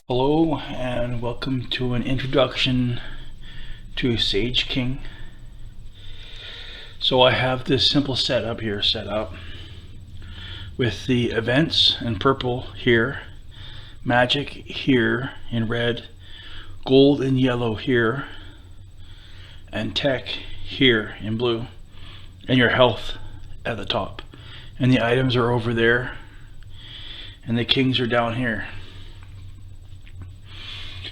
Hello and welcome to an introduction to Sage King. So I have this simple setup here set up with the events in purple here, magic here in red, gold and yellow here, and tech here in blue, and your health at the top. And the items are over there, and the kings are down here.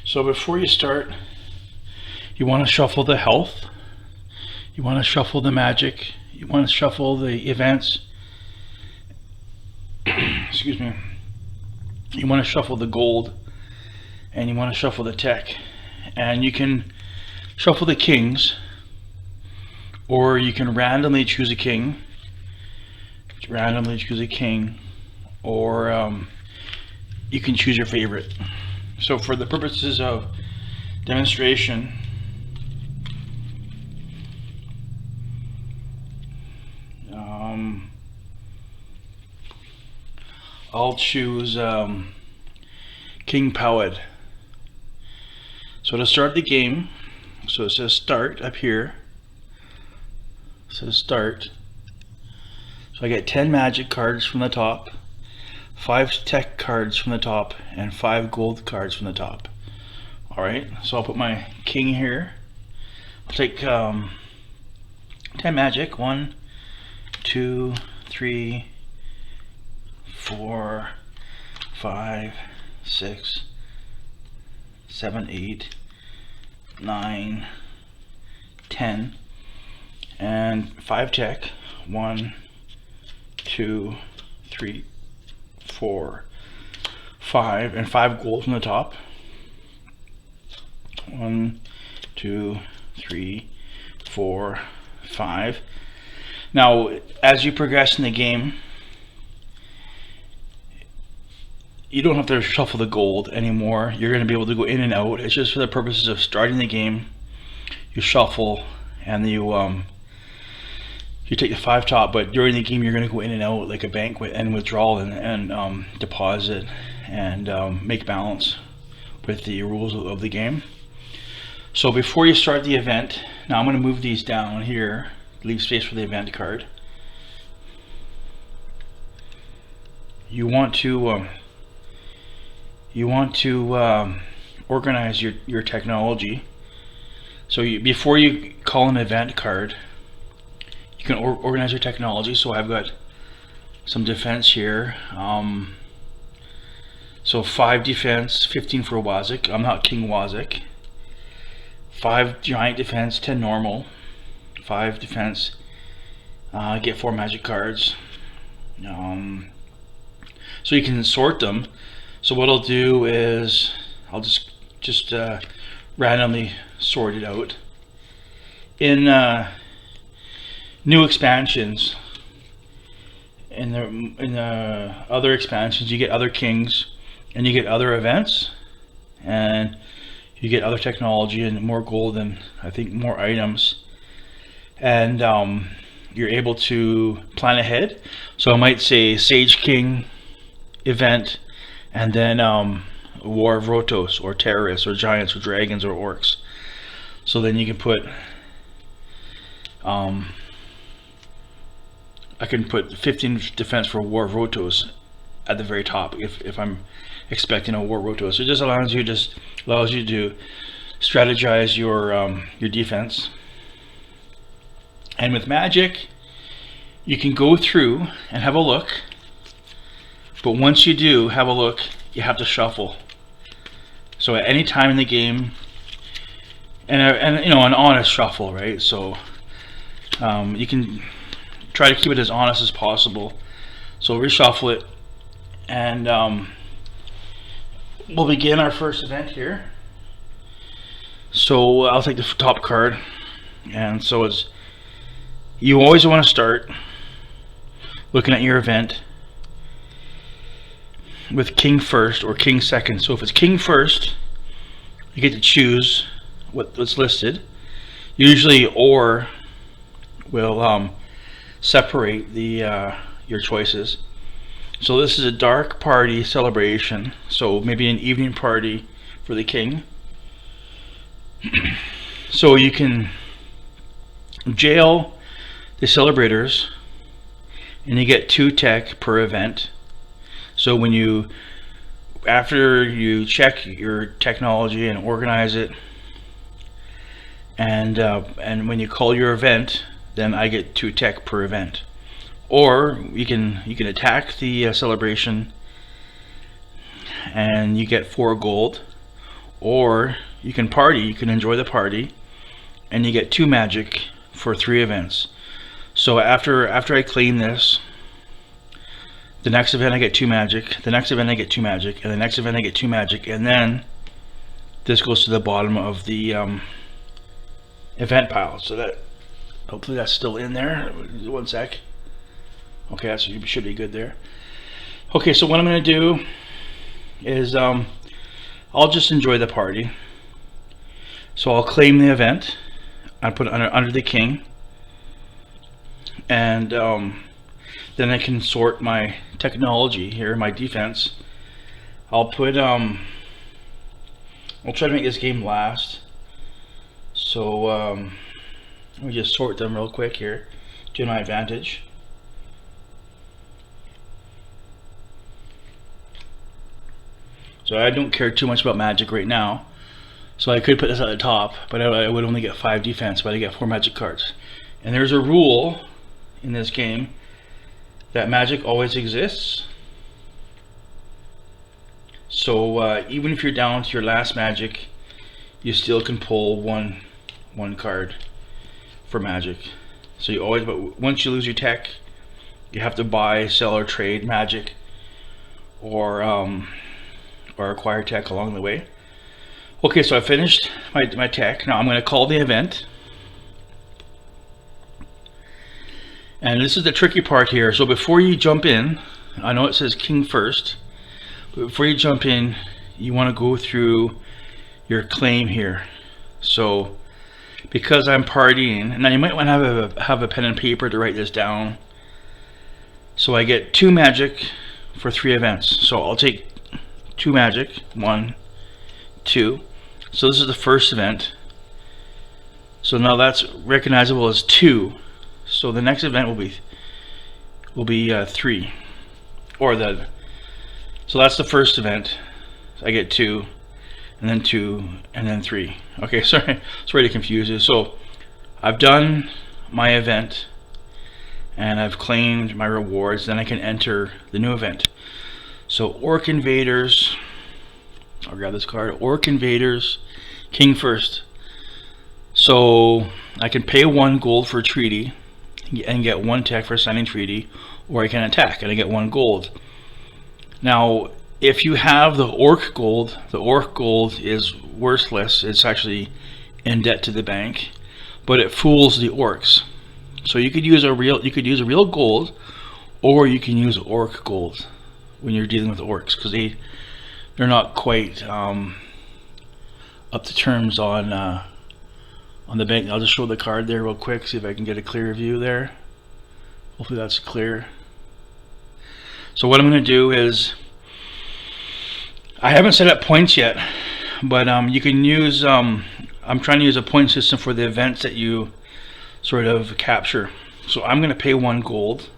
So before you start, you want to shuffle the health, you want to shuffle the magic, you want to shuffle the events, excuse me, you want to shuffle the gold, and you want to shuffle the tech. And you can shuffle the kings, or you can randomly choose a king, or you can choose your favorite. So for the purposes of demonstration, I'll choose King Powed. So to start the game, so it says start up here. It says start. So I get 10 magic cards from the top, 5 tech cards from the top, and 5 gold cards from the top. Alright, so I'll put my king here. I'll take 10 magic. 1, 2, 3, 4, 5, 6, 7, 8, 9, 10, and 5 tech. 1, 2, 3, 4, 5, and 5 gold from the top. 1, 2, 3, 4, 5. Now, as you progress in the game, you don't have to shuffle the gold anymore. You're going to be able to go in and out. It's just for the purposes of starting the game. You shuffle and you take the 5 top, but during the game you're going to go in and out like a bank and withdrawal and deposit and make balance with the rules of the game. So before you start the event, now I'm going to move these down here, leave space for the event card. You want to organize your technology. So before you call an event card, you can organize your technology. So I've got some defense here. So 5 defense, 15 for Wazik. I'm not King Wazik. 5 giant defense, 10 normal. 5 defense. Get 4 magic cards. So you can sort them. So what I'll do is I'll just randomly sort it out. In new expansions, in the other expansions, you get other kings and you get other events and you get other technology and more gold and I think more items, and you're able to plan ahead. So I might say Sage King event, and then War of Rotos, or terrorists, or giants, or dragons, or orcs. So then you can put I can put 15 defense for War of Rotos at the very top if I'm expecting a War of Rotos. It just allows you to strategize your defense. And with magic, you can go through and have a look. But once you do have a look, you have to shuffle. So at any time in the game, and you know, an honest shuffle, right? So you can try to keep it as honest as possible. So reshuffle it, and we'll begin our first event here. So I'll take the top card, and so you always want to start looking at your event with king first or king second. So if it's king first, you get to choose what's listed. Usually or will separate your choices. So this is a dark party celebration. So maybe an evening party for the king. So you can jail the celebrators, and you get 2 tech per event. So when you, after you check your technology and organize it, and when you call your event, then I get 2 tech per event. Or you can attack the celebration, and you get 4 gold. Or you can party, you can enjoy the party, and you get 2 magic for 3 events. So after I claim this, the next event I get 2 magic, the next event I get 2 magic, and the next event I get 2 magic, and then this goes to the bottom of the event pile. So that, hopefully that's still in there. 1 sec. Okay, that should be good there. Okay, so what I'm going to do is I'll just enjoy the party. So I'll claim the event. I put it under the king, and then I can sort my technology here, my defense. I'll put I'll try to make this game last. So let me just sort them real quick here to my advantage. So I don't care too much about magic right now. So I could put this at the top, but I would only get 5 defense, but I get 4 magic cards. And there's a rule in this game that magic always exists. So even if you're down to your last magic, you still can pull one card for magic. So you always, but once you lose your tech, you have to buy, sell, or trade magic, or acquire tech along the way. Okay, so I finished my tech. Now I'm going to call the event. And this is the tricky part here. So before you jump in, I know it says king first, but before you jump in, you want to go through your claim here. So because I'm partying, now you might want to have a pen and paper to write this down. So I get 2 magic for 3 events. So I'll take 2 magic, 1, 2. So this is the first event. So now that's recognizable as 2. So the next event will be 3, or so that's the first event. I get 2, and then 2, and then 3. Okay, sorry to confuse you. So I've done my event, and I've claimed my rewards. Then I can enter the new event. So Orc Invaders, I'll grab this card. Orc Invaders, king first. So I can pay 1 gold for a treaty and get 1 tech for signing treaty, or I can attack and I get 1 gold. Now if you have the orc gold is worthless. It's actually in debt to the bank, but it fools the orcs. So you could use a real gold, or you can use orc gold when you're dealing with orcs, because they're not quite up to terms on the bank. I'll just show the card there real quick, see if I can get a clear view there. Hopefully that's clear. So what I'm going to do is, I haven't set up points yet, but you can use, I'm trying to use a point system for the events that you sort of capture. So I'm going to pay 1 gold.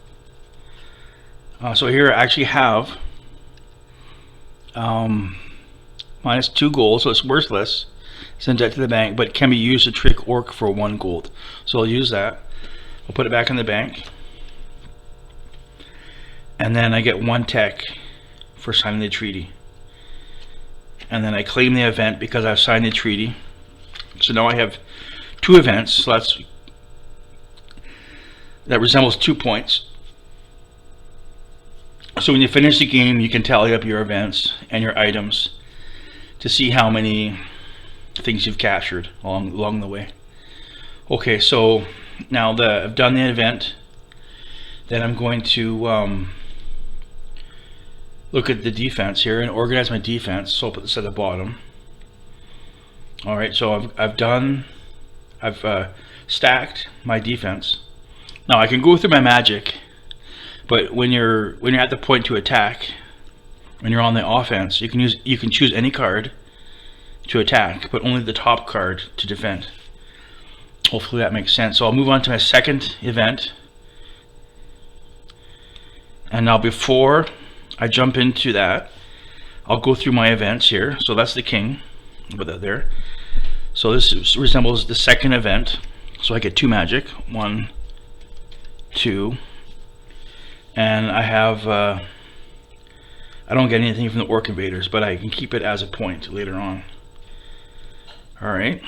So here I actually have minus 2 gold, so it's worthless. Send that to the bank, but can be used to trick orc for 1 gold. So I'll use that. I'll put it back in the bank, and then I get 1 tech for signing the treaty. And then I claim the event because I've signed the treaty. So now I have 2 events. So that resembles 2 points. So when you finish the game, you can tally up your events and your items to see how many things you've captured along the way. Okay, so now that I've done the event, then I'm going to look at the defense here and organize my defense. So I'll put this at the bottom. Alright, so I've stacked my defense. Now I can go through my magic, But when you're at the point to attack, when you're on the offense, you can choose any card to attack, but only the top card to defend. Hopefully that makes sense. So I'll move on to my second event. And now before I jump into that, I'll go through my events here. So that's the king. I'll put that there. So this resembles the second event. So I get 2 magic. 1, 2. And I have I don't get anything from the Orc Invaders, but I can keep it as a point later on. Alright.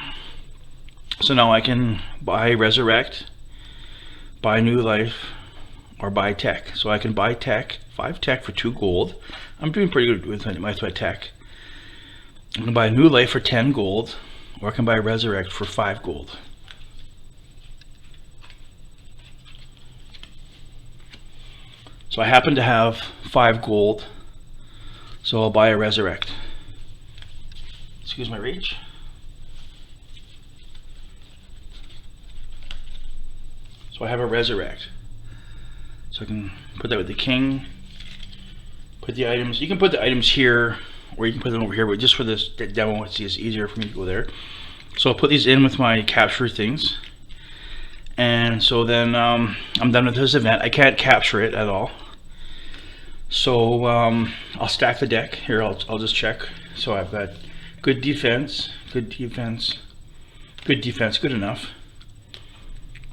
So now I can buy Resurrect, buy New Life, or buy Tech. So I can buy Tech, 5 Tech for 2 gold. I'm doing pretty good with my Tech. I can buy New Life for 10 gold, or I can buy Resurrect for 5 gold. So I happen to have 5 gold, so I'll buy a Resurrect. Excuse my reach. So I have a Resurrect. So I can put that with the king. Put the items. You can put the items here, or you can put them over here. But just for this demo, it's easier for me to go there. So I'll put these in with my capture things. And so then I'm done with this event. I can't capture it at all. So I'll stack the deck here. I'll just check. So I've got good defense, good defense, good defense, good enough.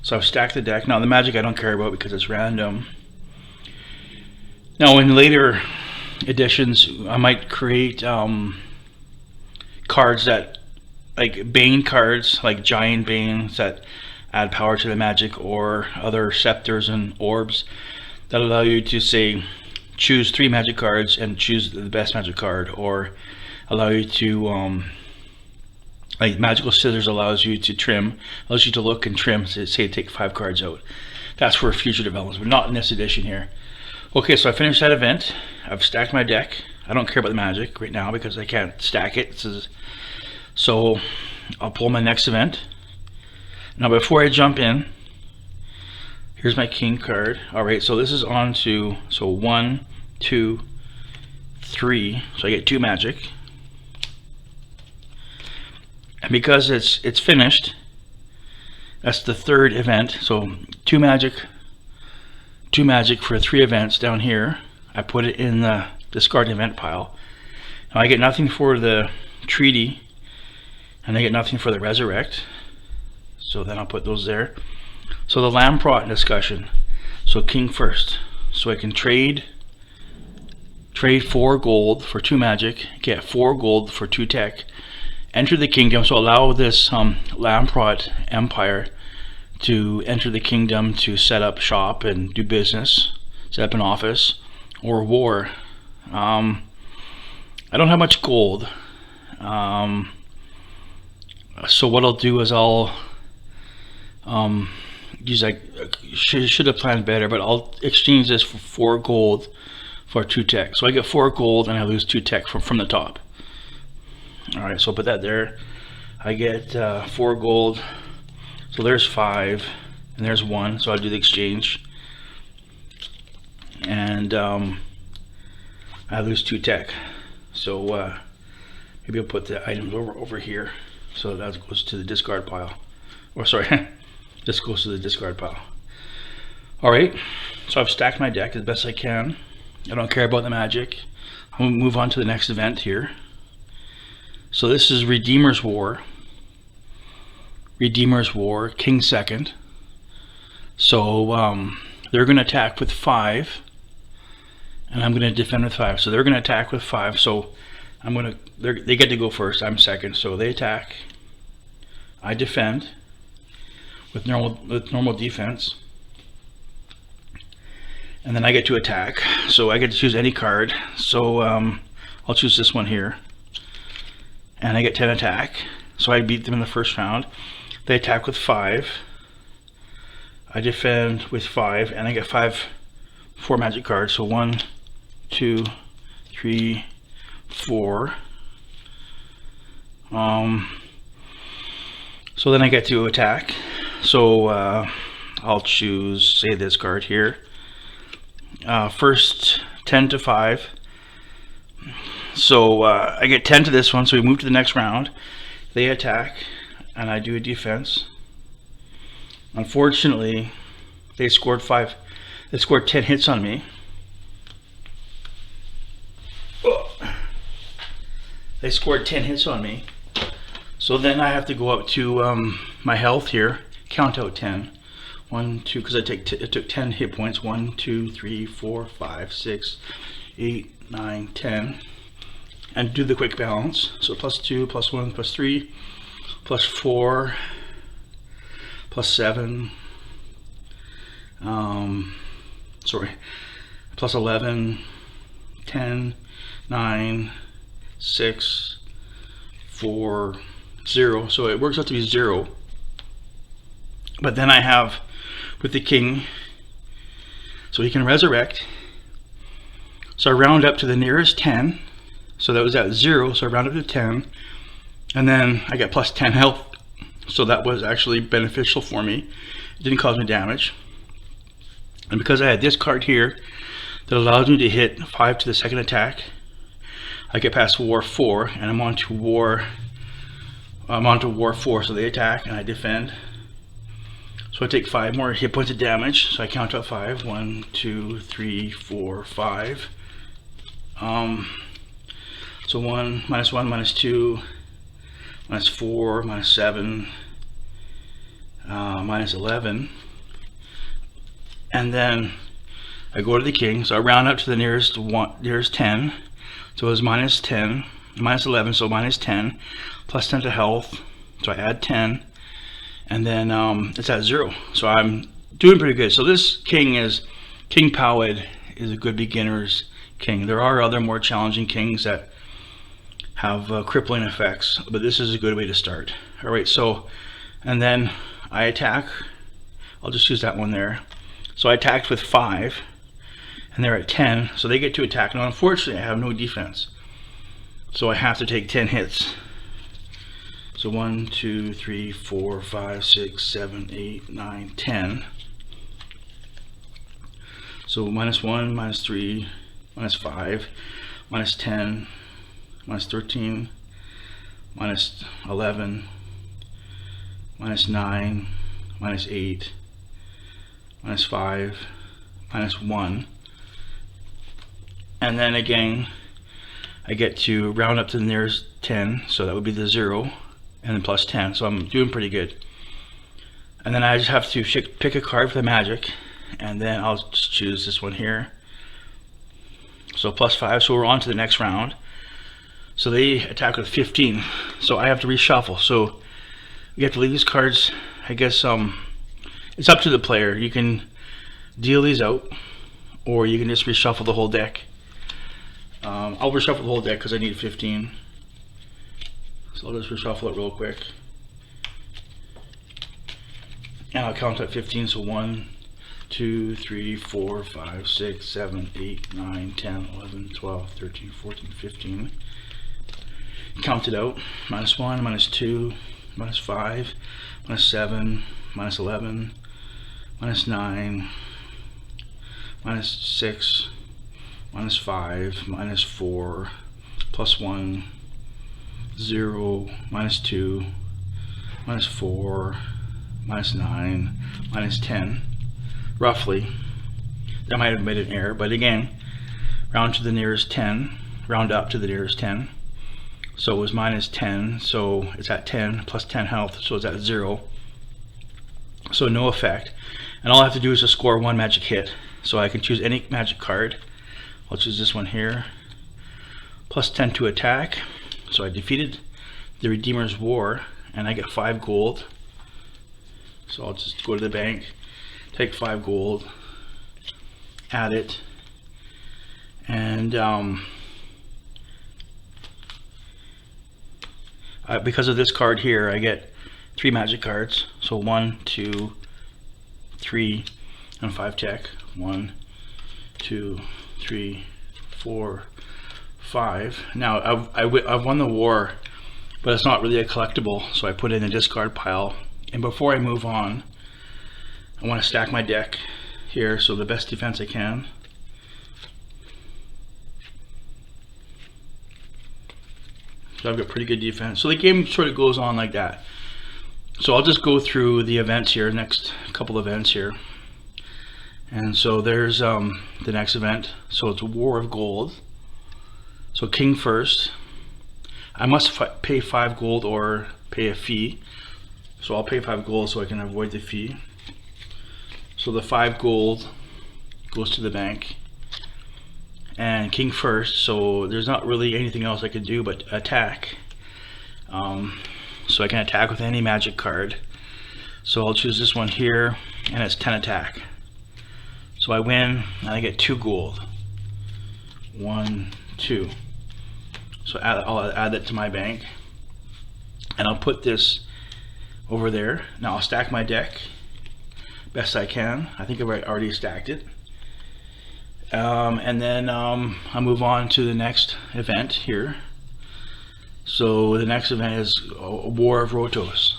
So I've stacked the deck. Now the magic I don't care about because it's random. Now in later editions I might create cards that, like Bane cards, like Giant Banes that add power to the magic, or other scepters and orbs that allow you to say choose 3 magic cards and choose the best magic card, or allow you to like Magical Scissors allows you to trim, allows you to look and trim, say take 5 cards out. That's for future developments, but not in this edition here. Okay, so I finished that event. I've stacked my deck. I don't care about the magic right now because I can't stack it. So I'll pull my next event. Now before I jump in, here's my king card. Alright, so this is on to, so 1, 2, 3. So I get 2 magic. And because it's finished, that's the 3rd event. So 2 magic for 3 events down here. I put it in the discard event pile. Now I get nothing for the treaty, and I get nothing for the resurrect. So then I'll put those there. So the Lamprot discussion. So king first. So I can trade 4 gold for 2 magic, get 4 gold for 2 tech, enter the kingdom. So allow this Lamprot Empire to enter the kingdom to set up shop and do business, set up an office, or war. I don't have much gold, so what I'll do is I'll use, I should have planned better, but I'll exchange this for 4 gold for 2 tech. So I get 4 gold and I lose 2 tech from the top. Alright, so I'll put that there. I get 4 gold. So there's 5 and there's 1. So I'll do the exchange. And I lose 2 tech. So maybe I'll put the items over here. So that goes to the discard pile. Or sorry, this goes to the discard pile. Alright, so I've stacked my deck as best I can. I don't care about the magic. I'm going to move on to the next event here. So this is Redeemer's War. Redeemer's War, King Second. So they're going to attack with 5, and I'm going to defend with 5. So they're going to attack with 5. So I'm going to. They get to go first. I'm second. So they attack. I defend with normal defense, and then I get to attack. So I get to choose any card. So I'll choose this one here, and I get 10 attack. So I beat them in the first round. They attack with 5. I defend with 5, and I get 4 magic cards. So 1, 2, 3, 4. So then I get to attack. So I'll choose, say, this card here, first 10 to 5. So I get 10 to this one, so we move to the next round. They attack, and I do a defense. Unfortunately, they scored 10 hits on me. They scored 10 hits on me. So then I have to go up to my health here, count out 10. 1, 2, because I took 10 hit points. 1, 2, 3, 4, 5, 6, 8, 9, 10. And do the quick balance. So +2, +1, +3, +4, +7. +11, 10, 9, 6, 4, 0. So it works out to be 0. But then I have with the king, so he can resurrect. So I round up to the nearest 10. So that was at 0, so I round up to 10. And then I got +10 health. So that was actually beneficial for me. It didn't cause me damage. And because I had this card here that allows me to hit 5 to the second attack, I get past war 4, and I'm on to war 4. So they attack and I defend. So I take 5 more hit points of damage. So I count out 5. 1, 2, 3, 4, 5. So 1, -1, -2, -4, -7, -11. And then I go to the king, so I round up to the nearest 10. So it was -10, -11, so -10, +10 to health. So I add 10, and then it's at 0. So I'm doing pretty good. So this king Powed is a good beginner's king. There are other more challenging kings that have crippling effects, but this is a good way to start. All right, so, and then I attack. I'll just use that one there. So I attacked with 5, and they're at 10, so they get to attack. Now, unfortunately, I have no defense, so I have to take 10 hits. So 1, 2, 3, 4, 5, 6, 7, 8, 9, 10. So -1, -3, -5, -10, -13, -11, -9, -8, -5, -1. And then again, I get to round up to the nearest 10, so that would be the 0, and then +10, so I'm doing pretty good. And then I just have to pick a card for the magic, and then I'll just choose this one here. So +5, so we're on to the next round. So they attack with 15, so I have to reshuffle. So you have to leave these cards, I guess it's up to the player. You can deal these out, or you can just reshuffle the whole deck. I'll reshuffle the whole deck because I need 15. So I'll just reshuffle it real quick. And I'll count at 15, so 1, 2, 3, 4, 5, 6, 7, 8, 9, 10, 11, 12, 13, 14, 15. Count it out. -1, -2, -5, -7, -11, -9, -6, -5, -4, +1, 0, -2, -4, -9, -10. Roughly. That might have made an error, but again, round to the nearest 10, round up to the nearest 10. So it was -10, so it's at 10, +10 health, so it's at 0. So no effect. And all I have to do is just score 1 magic hit. So I can choose any magic card. I'll choose this one here. +10 to attack. So I defeated the Redeemer's War, and I get 5 gold. So I'll just go to the bank, take 5 gold, add it, and because of this card here, I get 3 magic cards. So 1, 2, 3, and 5 tech. 1, 2, 3, 4, 5. Now I've won the war, but it's not really a collectible, so I put it in a discard pile. And before I move on, I want to stack my deck here, so the best defense I can. So I've got pretty good defense. So the game sort of goes on like that. So I'll just go through the events here, next couple events here. And so there's the next event. So it's War of Gold. So king first. I must pay 5 gold or pay a fee. So I'll pay 5 gold so I can avoid the fee. So the 5 gold goes to the bank. And king first, so there's not really anything else I can do but attack. So I can attack with any magic card. So I'll choose this one here, and it's 10 attack. So I win, and I get 2 gold. 1, 2. So I'll add that to my bank, and I'll put this over there. Now I'll stack my deck best I can. I think I've already stacked it. And then I'll move on to the next event here. So the next event is War of Rotos.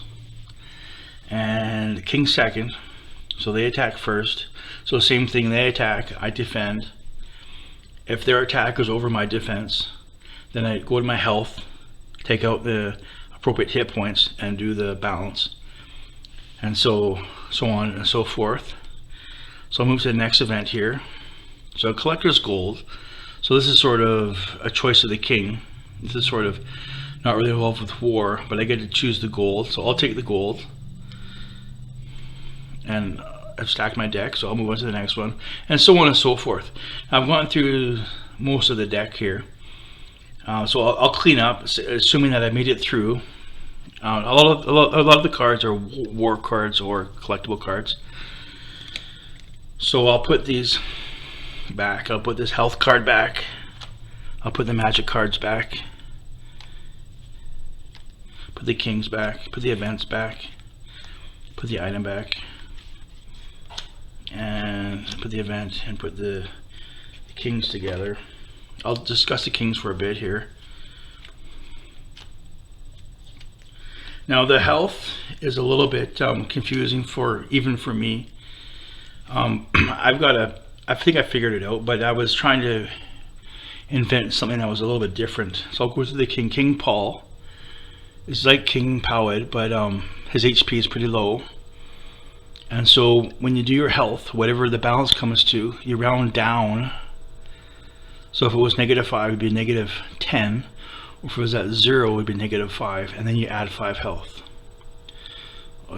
And king second. So they attack first. So same thing, they attack, I defend. If their attack goes over my defense, then I go to my health, take out the appropriate hit points, and do the balance. And so on and so forth. So I'll move to the next event here. So Collector's Gold. So this is sort of a choice of the king. This is sort of not really involved with war, but I get to choose the gold. So I'll take the gold. And I've stacked my deck, so I'll move on to the next one. And so on and so forth. Now, I've gone through most of the deck here. So I'll clean up, assuming that I made it through. A lot of the cards are war cards or collectible cards. So I'll put these back. I'll put this health card back. I'll put the magic cards back. Put the kings back. Put the events back. Put the item back. And put the event and put the kings together. I'll discuss the kings for a bit here. Now the health is a little bit confusing even for me. I think I figured it out, but I was trying to invent something that was a little bit different. So I'll go to the king. King Paul is like King Powed, but his HP is pretty low. And so when you do your health, whatever the balance comes to, you round down. So if it was -5, it would be -10. Or if it was at 0, it would be -5. And then you add 5 health.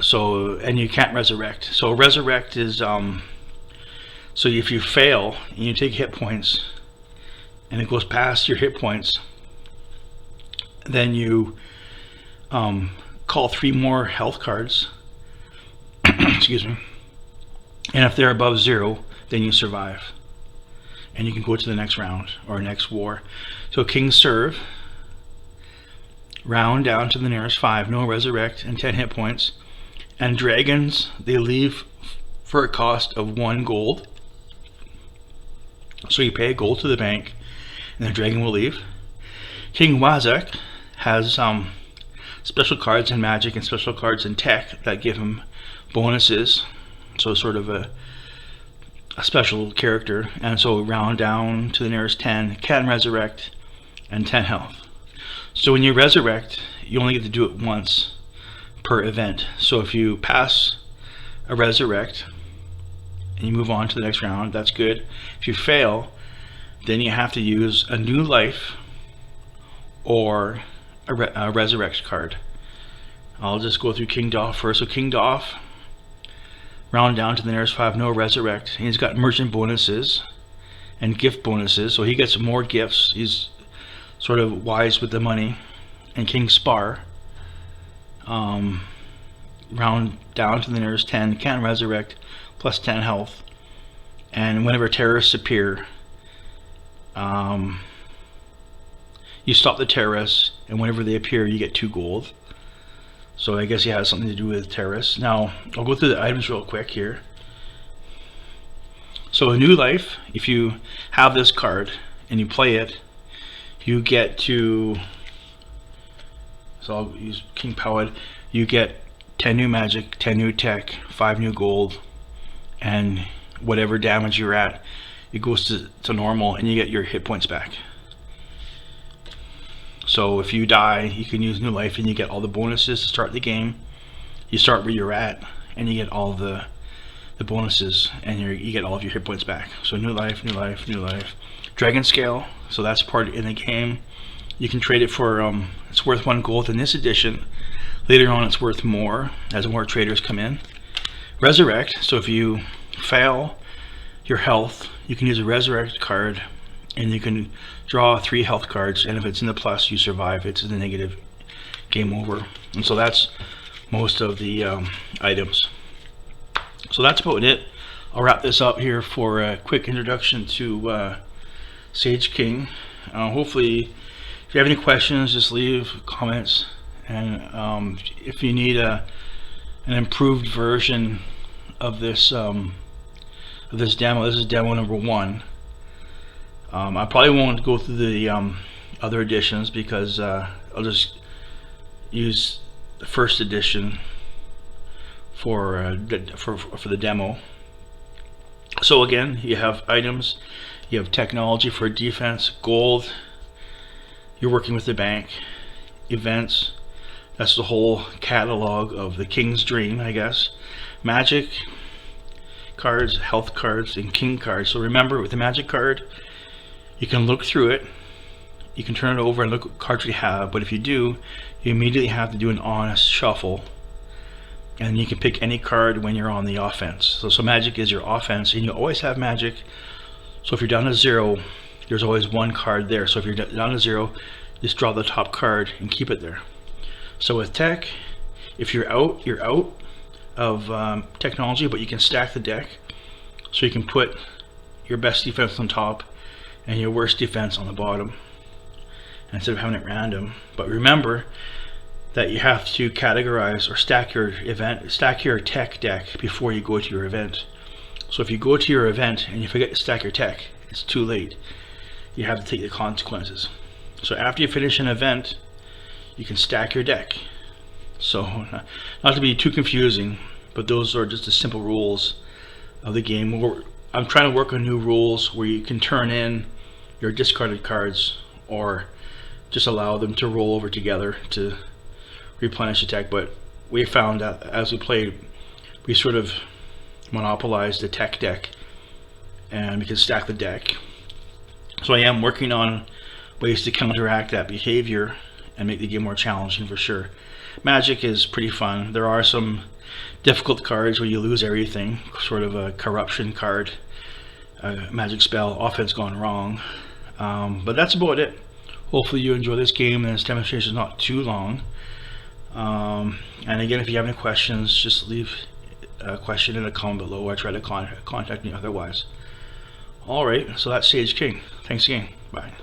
So, and you can't resurrect. So resurrect is, so if you fail and you take hit points and it goes past your hit points, then you call 3 more health cards. Excuse me. And if they're above 0, then you survive. And you can go to the next round or next war. So kings serve. Round down to the nearest 5. No resurrect and 10 hit points. And dragons, they leave for a cost of 1 gold. So you pay a gold to the bank and the dragon will leave. King Wazak has special cards in magic and special cards in tech that give him bonuses, so sort of a special character. And so round down to the nearest 10, can resurrect, and 10 health. So when you resurrect, you only get to do it once per event. So if you pass a resurrect and you move on to the next round, that's good. If you fail, then you have to use a new life or a resurrect card. I'll just go through King Doff first. So King Doff, round down to the nearest 5, no resurrect. He's got merchant bonuses and gift bonuses, so he gets more gifts. He's sort of wise with the money. And King Spar, round down to the nearest 10, can resurrect, plus 10 health. And whenever terrorists appear, you stop the terrorists, and whenever they appear, you get 2 gold. So I guess he has something to do with terrorists. Now, I'll go through the items real quick here. So a new life, if you have this card and you play it, you get to, so I'll use King Powed, you get 10 new magic, 10 new tech, 5 new gold, and whatever damage you're at, it goes to normal and you get your hit points back. So if you die, you can use New Life and you get all the bonuses to start the game. You start where you're at and you get all the bonuses, and you get all of your hit points back. So New Life, New Life, New Life. Dragon Scale, so that's part in the game. You can trade it for, it's worth 1 gold in this edition. Later on it's worth more as more traders come in. Resurrect, so if you fail your health, you can use a Resurrect card and you can draw 3 health cards, and if it's in the plus you survive, it's in the negative, game over. And so that's most of the items. So that's about it. I'll wrap this up here for a quick introduction to Sage King. Hopefully, if you have any questions, just leave comments, and if you need an improved version of this demo, this is demo number 1. I probably won't go through the other editions because I'll just use the first edition for the demo. So again, you have items, you have technology for defense, gold, you're working with the bank, events, that's the whole catalog of the King's Dream, I guess. Magic cards, health cards, and king cards. So remember, with the magic card, you can look through it, you can turn it over and look what cards you have, but if you do, you immediately have to do an honest shuffle, and you can pick any card when you're on the offense. So magic is your offense, and you always have magic. So if you're down to 0, there's always 1 card there. So if you're down to 0, just draw the top card and keep it there. So with tech, if you're out of technology, but you can stack the deck, so you can put your best defense on top and your worst defense on the bottom instead of having it random. But remember that you have to categorize or stack your tech deck before you go to your event. So if you go to your event and you forget to stack your tech, it's too late. You have to take the consequences. So after you finish an event, you can stack your deck. So not to be too confusing, but those are just the simple rules of the game. I'm trying to work on new rules where you can turn in your discarded cards or just allow them to roll over together to replenish the deck. But we found that as we played, we sort of monopolized the tech deck and we can stack the deck. So I am working on ways to counteract that behavior and make the game more challenging for sure. Magic is pretty fun. There are some difficult cards where you lose everything, sort of a corruption card, a magic spell, offense gone wrong. But that's about it. Hopefully you enjoy this game and this demonstration is not too long. And again, if you have any questions, just leave a question in the comment below. I try to contact me otherwise. Alright, so that's Sage King. Thanks again. Bye.